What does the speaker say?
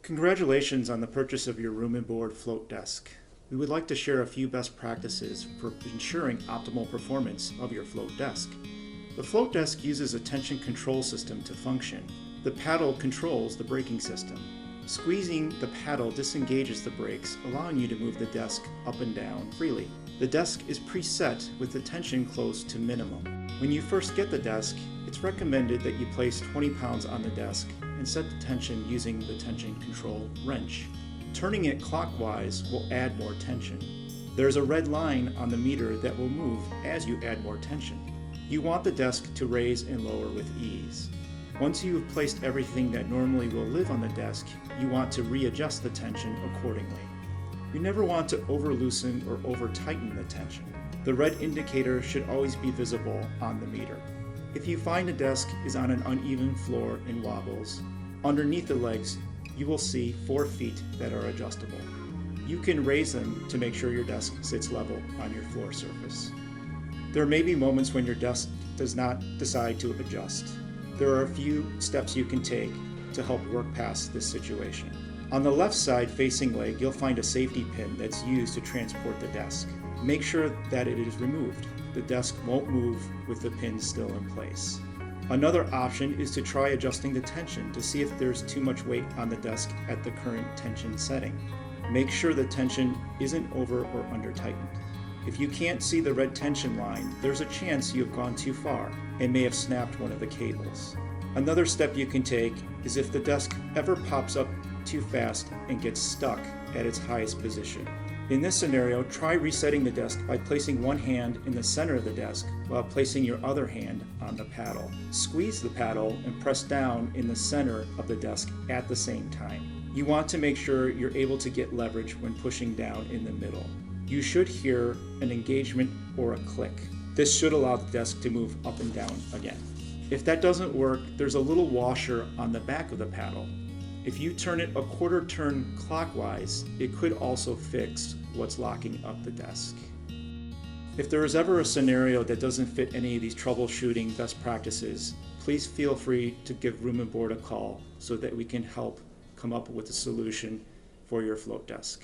Congratulations on the purchase of your room and board float desk. We would like to share a few best practices for ensuring optimal performance of your float desk. The float desk uses a tension control system to function. The paddle controls the braking system. Squeezing the paddle disengages the brakes, allowing you to move the desk up and down freely. The desk is preset with the tension close to minimum. When you first get the desk, it's recommended that you place 20 pounds on the desk and set the tension using the tension control wrench. Turning it clockwise will add more tension. There's a red line on the meter that will move as you add more tension. You want the desk to raise and lower with ease. Once you have placed everything that normally will live on the desk, you want to readjust the tension accordingly. You never want to over-loosen or over-tighten the tension. The red indicator should always be visible on the meter. If you find the desk is on an uneven floor and wobbles, underneath the legs you will see 4 feet that are adjustable. You can raise them to make sure your desk sits level on your floor surface. There may be moments when your desk does not decide to adjust. There are a few steps you can take to help work past this situation. On the left side facing leg, you'll find a safety pin that's used to transport the desk. Make sure that it is removed. The desk won't move with the pin still in place. Another option is to try adjusting the tension to see if there's too much weight on the desk at the current tension setting. Make sure the tension isn't over or under tightened. If you can't see the red tension line, there's a chance you have gone too far and may have snapped one of the cables. Another step you can take is if the desk ever pops up too fast and gets stuck at its highest position. In this scenario, try resetting the desk by placing one hand in the center of the desk while placing your other hand on the paddle. Squeeze the paddle and press down in the center of the desk at the same time. You want to make sure you're able to get leverage when pushing down in the middle. You should hear an engagement or a click. This should allow the desk to move up and down again. If that doesn't work, there's a little washer on the back of the paddle. If you turn it a quarter turn clockwise, it could also fix what's locking up the desk. If there is ever a scenario that doesn't fit any of these troubleshooting best practices, please feel free to give Room and Board a call so that we can help come up with a solution for your float desk.